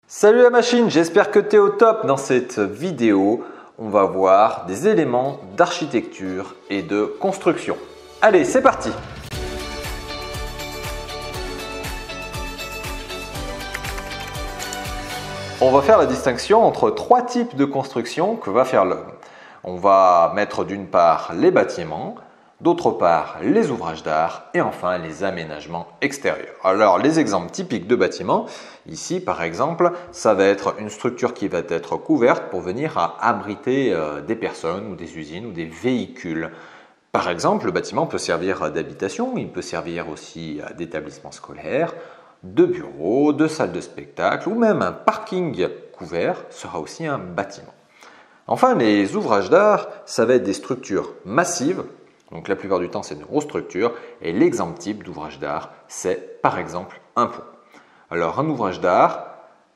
Salut la machine, j'espère que tu es au top. Dans cette vidéo, on va voir des éléments d'architecture et de construction. Allez, c'est parti! On va faire la distinction entre trois types de construction que va faire l'homme. On va mettre d'une part les bâtiments, d'autre part les ouvrages d'art et enfin les aménagements extérieurs. Alors les exemples typiques de bâtiments, ici par exemple, ça va être une structure qui va être couverte pour venir à abriter des personnes ou des usines ou des véhicules. Par exemple, le bâtiment peut servir d'habitation, il peut servir aussi d'établissement scolaire, de bureaux, de salles de spectacle ou même un parking couvert sera aussi un bâtiment. Enfin, les ouvrages d'art, ça va être des structures massives. Donc la plupart du temps, c'est une grosse structure et l'exemple type d'ouvrage d'art, c'est par exemple un pont. Alors un ouvrage d'art,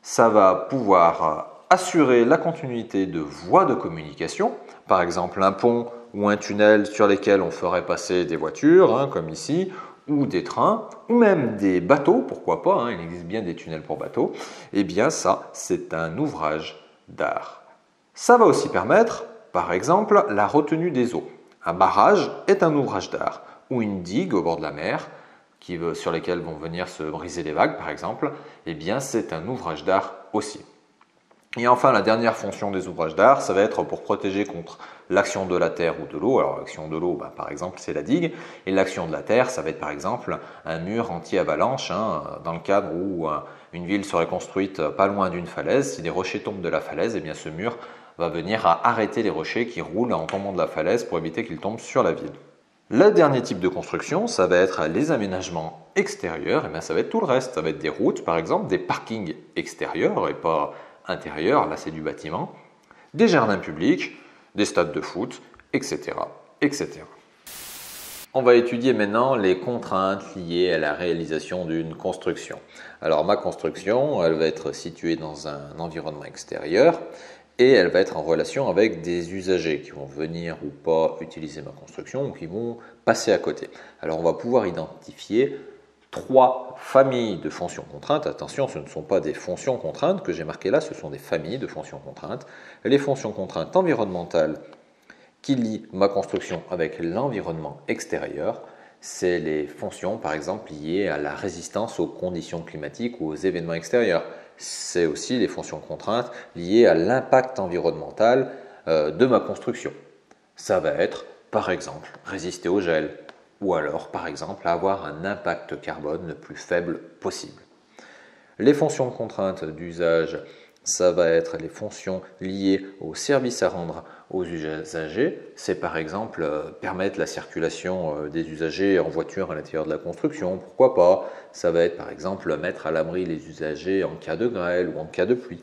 ça va pouvoir assurer la continuité de voies de communication, par exemple un pont ou un tunnel sur lesquels on ferait passer des voitures, comme ici, ou des trains, ou même des bateaux, pourquoi pas, il existe bien des tunnels pour bateaux, eh bien ça, c'est un ouvrage d'art. Ça va aussi permettre, par exemple, la retenue des eaux. Un barrage est un ouvrage d'art, ou une digue au bord de la mer, sur lesquelles vont venir se briser les vagues par exemple, eh bien c'est un ouvrage d'art aussi. Et enfin la dernière fonction des ouvrages d'art, ça va être pour protéger contre l'action de la terre ou de l'eau. Alors l'action de l'eau, par exemple c'est la digue, et l'action de la terre, ça va être par exemple un mur anti-avalanche, dans le cadre où une ville serait construite pas loin d'une falaise. Si des rochers tombent de la falaise, eh bien ce mur va venir à arrêter les rochers qui roulent en tombant de la falaise pour éviter qu'ils tombent sur la ville. Le dernier type de construction, ça va être les aménagements extérieurs, et bien ça va être tout le reste. Ça va être des routes, par exemple, des parkings extérieurs et pas intérieurs, là c'est du bâtiment, des jardins publics, des stades de foot, etc., etc. On va étudier maintenant les contraintes liées à la réalisation d'une construction. Alors ma construction, elle va être située dans un environnement extérieur et elle va être en relation avec des usagers qui vont venir ou pas utiliser ma construction ou qui vont passer à côté. Alors on va pouvoir identifier trois familles de fonctions contraintes. Attention, ce ne sont pas des fonctions contraintes que j'ai marquées là, ce sont des familles de fonctions contraintes. Les fonctions contraintes environnementales qui lient ma construction avec l'environnement extérieur, c'est les fonctions par exemple liées à la résistance aux conditions climatiques ou aux événements extérieurs. C'est aussi les fonctions contraintes liées à l'impact environnemental de ma construction. Ça va être par exemple résister au gel ou alors par exemple avoir un impact carbone le plus faible possible. Les fonctions contraintes d'usage, ça va être les fonctions liées au service à rendre aux usagers. C'est par exemple permettre la circulation des usagers en voiture à l'intérieur de la construction, pourquoi pas. Ça va être par exemple mettre à l'abri les usagers en cas de grêle ou en cas de pluie.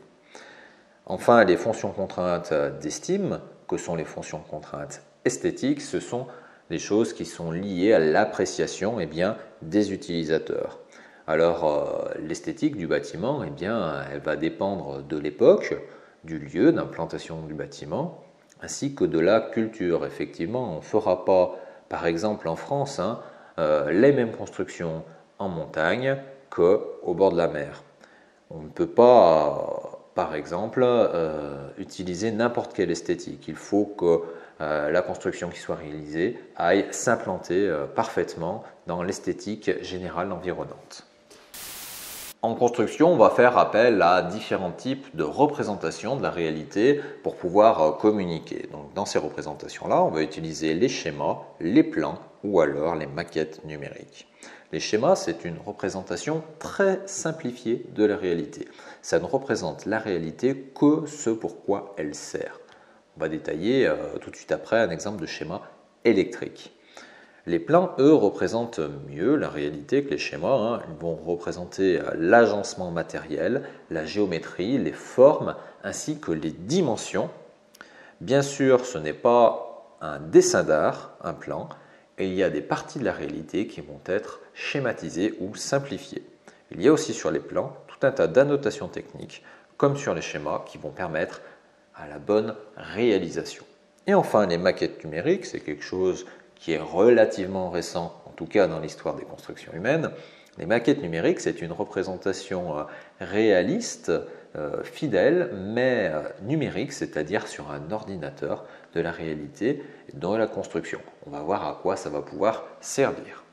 Enfin, les fonctions contraintes d'estime, que sont les fonctions contraintes esthétiques, ce sont des choses qui sont liées à l'appréciation des utilisateurs. Alors, l'esthétique du bâtiment, elle va dépendre de l'époque, du lieu d'implantation du bâtiment, ainsi que de la culture. Effectivement, on ne fera pas, par exemple en France, les mêmes constructions en montagne qu'au bord de la mer. On ne peut pas, par exemple, utiliser n'importe quelle esthétique. Il faut que la construction qui soit réalisée aille s'implanter parfaitement dans l'esthétique générale environnante. En construction, on va faire appel à différents types de représentations de la réalité pour pouvoir communiquer. Donc, dans ces représentations-là, on va utiliser les schémas, les plans ou alors les maquettes numériques. Les schémas, c'est une représentation très simplifiée de la réalité. Ça ne représente la réalité que ce pour quoi elle sert. On va détailler tout de suite après un exemple de schéma électrique. Les plans, eux, représentent mieux la réalité que les schémas. Ils vont représenter l'agencement matériel, la géométrie, les formes, ainsi que les dimensions. Bien sûr, ce n'est pas un dessin d'art, un plan, et il y a des parties de la réalité qui vont être schématisées ou simplifiées. Il y a aussi sur les plans tout un tas d'annotations techniques, comme sur les schémas, qui vont permettre à la bonne réalisation. Et enfin, les maquettes numériques, c'est quelque chose qui est relativement récent, en tout cas dans l'histoire des constructions humaines. Les maquettes numériques, c'est une représentation réaliste fidèle mais numérique, c'est-à-dire sur un ordinateur de la réalité dans la construction. On va voir à quoi ça va pouvoir servir.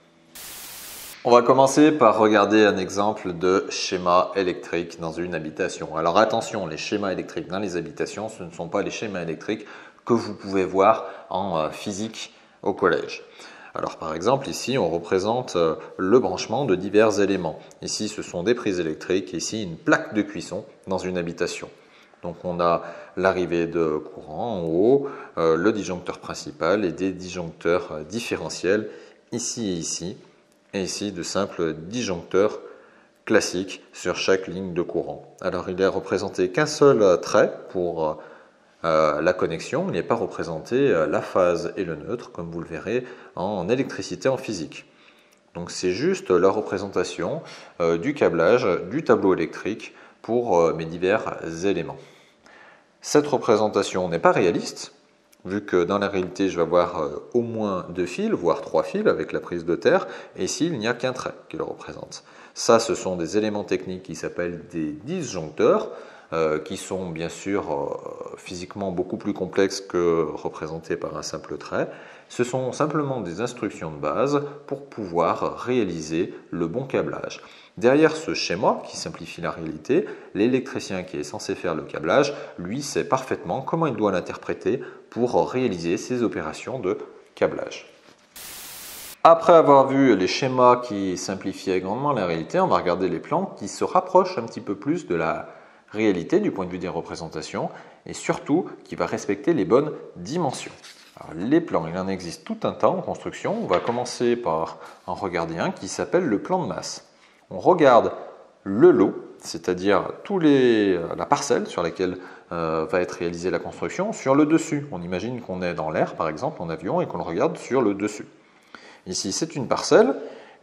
On va commencer par regarder un exemple de schéma électrique dans une habitation. Alors attention, les schémas électriques dans les habitations, ce ne sont pas les schémas électriques que vous pouvez voir en physique au collège. Alors par exemple ici on représente le branchement de divers éléments. Ici ce sont des prises électriques, ici une plaque de cuisson dans une habitation. Donc on a l'arrivée de courant en haut, le disjoncteur principal et des disjoncteurs différentiels ici et ici. Et ici de simples disjoncteurs classiques sur chaque ligne de courant. Alors il n'est représenté qu'un seul trait pour la connexion, il n'est pas représenté la phase et le neutre comme vous le verrez en électricité en physique. Donc c'est juste la représentation du câblage du tableau électrique pour mes divers éléments. Cette représentation n'est pas réaliste, vu que dans la réalité, je vais avoir au moins 2 fils, voire 3 fils avec la prise de terre, et ici, il n'y a qu'un trait qui le représente. Ça, ce sont des éléments techniques qui s'appellent des disjoncteurs, qui sont bien sûr physiquement beaucoup plus complexes que représentés par un simple trait. Ce sont simplement des instructions de base pour pouvoir réaliser le bon câblage. Derrière ce schéma qui simplifie la réalité, l'électricien qui est censé faire le câblage, lui, sait parfaitement comment il doit l'interpréter pour réaliser ces opérations de câblage. Après avoir vu les schémas qui simplifiaient grandement la réalité, on va regarder les plans qui se rapprochent un petit peu plus de la réalité du point de vue des représentations et surtout qui va respecter les bonnes dimensions. Alors, les plans, il en existe tout un tas en construction. On va commencer par en regarder un qui s'appelle le plan de masse. On regarde le lot, c'est-à-dire la parcelle sur laquelle va être réalisée la construction, sur le dessus. On imagine qu'on est dans l'air, par exemple, en avion, et qu'on le regarde sur le dessus. Ici, c'est une parcelle,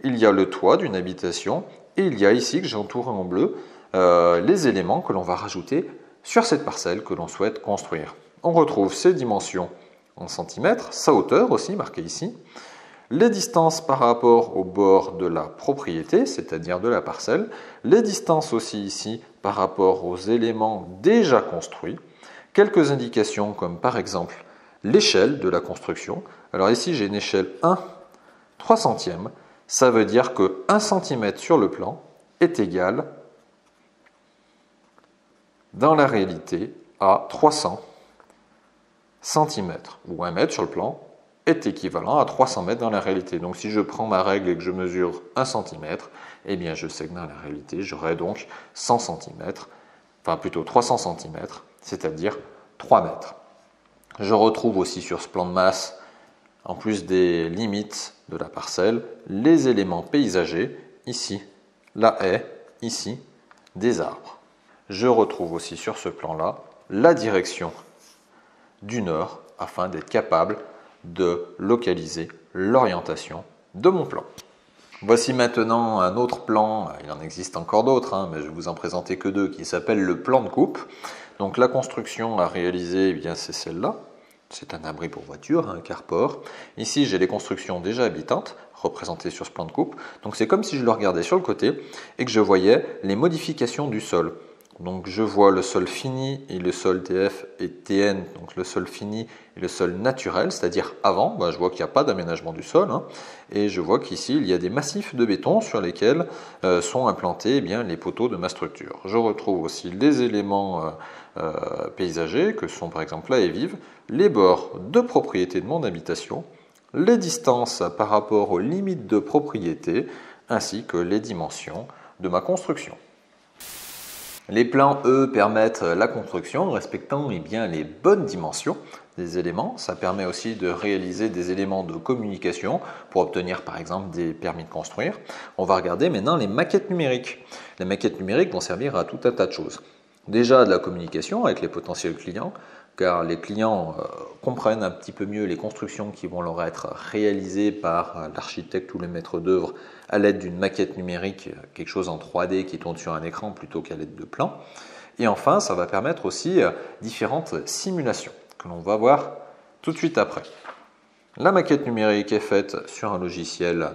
il y a le toit d'une habitation, et il y a ici, que j'ai entouré en bleu, les éléments que l'on va rajouter sur cette parcelle que l'on souhaite construire. On retrouve ses dimensions en centimètres, sa hauteur aussi marquée ici, les distances par rapport au bord de la propriété, c'est-à-dire de la parcelle, les distances aussi ici par rapport aux éléments déjà construits, quelques indications comme par exemple l'échelle de la construction. Alors ici j'ai une échelle 1 3 centièmes, ça veut dire que 1 cm sur le plan est égal dans la réalité à 300 cm, ou 1 mètre sur le plan est équivalent à 300 mètres dans la réalité. Donc si je prends ma règle et que je mesure 1 cm, eh bien je sais que dans la réalité, j'aurai donc 100 cm, enfin plutôt 300 cm, c'est-à-dire 3 mètres. Je retrouve aussi sur ce plan de masse, en plus des limites de la parcelle, les éléments paysagers, ici, la haie, ici, des arbres. Je retrouve aussi sur ce plan-là la direction du nord afin d'être capable de localiser l'orientation de mon plan. Voici maintenant un autre plan, il en existe encore d'autres, mais je vais vous en présenter que deux, qui s'appelle le plan de coupe. Donc la construction à réaliser, eh bien, c'est celle-là. C'est un abri pour voiture, un carport. Ici, j'ai les constructions déjà habitantes, représentées sur ce plan de coupe. Donc c'est comme si je le regardais sur le côté et que je voyais les modifications du sol. Donc je vois le sol fini et le sol TF et TN, donc le sol fini et le sol naturel, c'est-à-dire avant, je vois qu'il n'y a pas d'aménagement du sol, et je vois qu'ici il y a des massifs de béton sur lesquels sont implantés les poteaux de ma structure. Je retrouve aussi les éléments paysagers que sont par exemple la haie vive, les bords de propriété de mon habitation, les distances par rapport aux limites de propriété, ainsi que les dimensions de ma construction. Les plans, eux, permettent la construction en respectant les bonnes dimensions des éléments. Ça permet aussi de réaliser des éléments de communication pour obtenir par exemple des permis de construire. On va regarder maintenant les maquettes numériques. Les maquettes numériques vont servir à tout un tas de choses. Déjà de la communication avec les potentiels clients, car les clients comprennent un petit peu mieux les constructions qui vont leur être réalisées par l'architecte ou le maître d'œuvre à l'aide d'une maquette numérique, quelque chose en 3D qui tourne sur un écran plutôt qu'à l'aide de plans. Et enfin, ça va permettre aussi différentes simulations que l'on va voir tout de suite après. La maquette numérique est faite sur un logiciel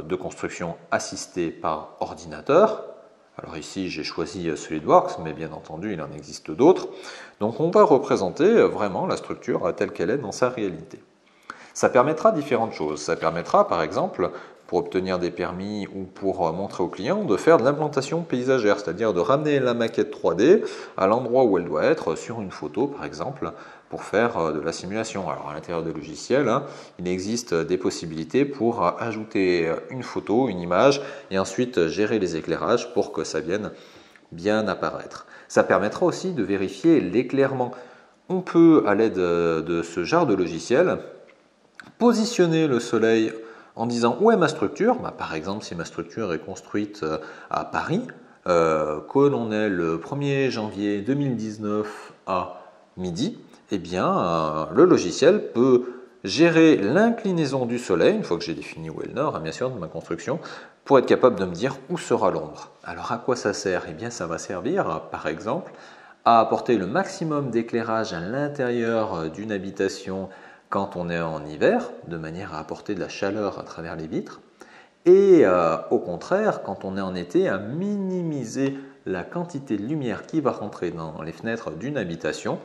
de construction assisté par ordinateur. Alors ici, j'ai choisi SolidWorks, mais bien entendu, il en existe d'autres. Donc on va représenter vraiment la structure telle qu'elle est dans sa réalité. Ça permettra différentes choses. Ça permettra, par exemple, pour obtenir des permis ou pour montrer au client, de faire de l'implantation paysagère, c'est-à-dire de ramener la maquette 3D à l'endroit où elle doit être sur une photo, par exemple, pour faire de la simulation. Alors à l'intérieur du logiciel, il existe des possibilités pour ajouter une photo, une image, et ensuite gérer les éclairages pour que ça vienne bien apparaître. Ça permettra aussi de vérifier l'éclairement. On peut, à l'aide de ce genre de logiciel, positionner le soleil en disant où est ma structure. Par exemple, si ma structure est construite à Paris, que l'on est le 1er janvier 2019 à midi, eh bien, le logiciel peut gérer l'inclinaison du soleil, une fois que j'ai défini où est le nord, bien sûr, de ma construction, pour être capable de me dire où sera l'ombre. Alors à quoi ça sert? Eh bien, ça va servir, par exemple, à apporter le maximum d'éclairage à l'intérieur d'une habitation quand on est en hiver, de manière à apporter de la chaleur à travers les vitres, et au contraire, quand on est en été, à minimiser la quantité de lumière qui va rentrer dans les fenêtres d'une habitation.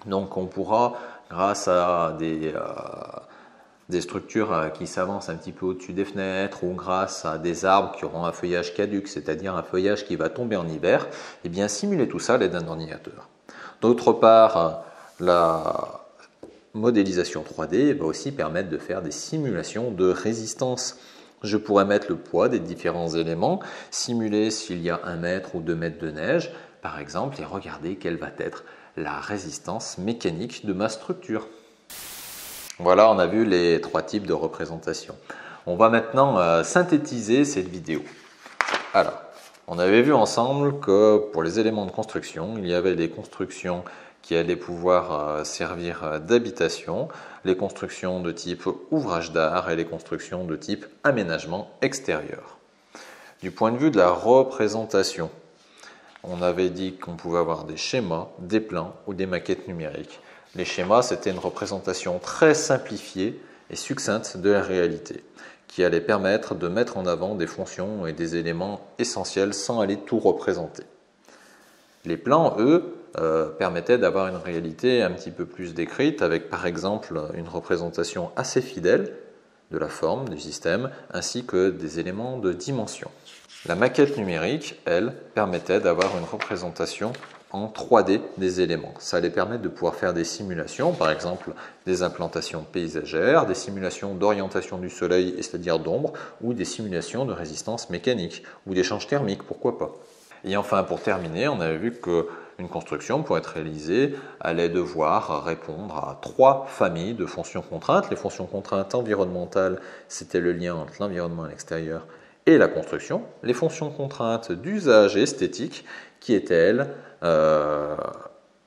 Donc on pourra, grâce à des structures qui s'avancent un petit peu au-dessus des fenêtres ou grâce à des arbres qui auront un feuillage caduc, c'est-à-dire un feuillage qui va tomber en hiver, eh bien simuler tout ça à l'aide d'un ordinateur. D'autre part, la modélisation 3D va aussi permettre de faire des simulations de résistance. Je pourrais mettre le poids des différents éléments, simuler s'il y a 1 mètre ou 2 mètres de neige, par exemple, et regarder quelle va être la résistance mécanique de ma structure. Voilà, on a vu les 3 types de représentation. On va maintenant synthétiser cette vidéo. Alors, on avait vu ensemble que pour les éléments de construction, il y avait des constructions qui allaient pouvoir servir d'habitation, les constructions de type ouvrage d'art et les constructions de type aménagement extérieur. Du point de vue de la représentation, on avait dit qu'on pouvait avoir des schémas, des plans ou des maquettes numériques. Les schémas, c'était une représentation très simplifiée et succincte de la réalité, qui allait permettre de mettre en avant des fonctions et des éléments essentiels sans aller tout représenter. Les plans, eux, permettaient d'avoir une réalité un petit peu plus décrite, avec par exemple une représentation assez fidèle de la forme du système, ainsi que des éléments de dimension. La maquette numérique, elle, permettait d'avoir une représentation en 3D des éléments. Ça allait permettre de pouvoir faire des simulations, par exemple des implantations paysagères, des simulations d'orientation du soleil, c'est-à-dire d'ombre, ou des simulations de résistance mécanique, ou d'échange thermique, pourquoi pas. Et enfin, pour terminer, on avait vu qu'une construction, pour être réalisée, allait devoir répondre à 3 familles de fonctions contraintes. Les fonctions contraintes environnementales, c'était le lien entre l'environnement et l'extérieur et la construction. Les fonctions contraintes d'usage esthétique, qui étaient, elles,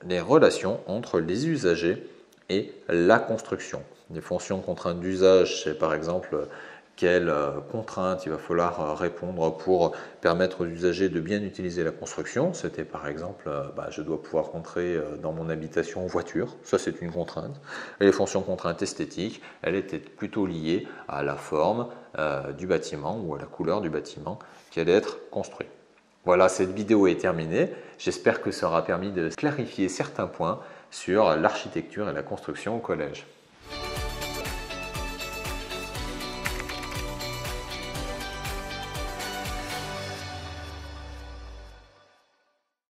les relations entre les usagers et la construction. Les fonctions contraintes d'usage, c'est par exemple quelles contraintes il va falloir répondre pour permettre aux usagers de bien utiliser la construction. C'était par exemple, je dois pouvoir rentrer dans mon habitation en voiture, ça c'est une contrainte. Et les fonctions contraintes esthétiques, elles étaient plutôt liées à la forme du bâtiment ou à la couleur du bâtiment qui allait être construit. Voilà, cette vidéo est terminée. J'espère que ça aura permis de clarifier certains points sur l'architecture et la construction au collège.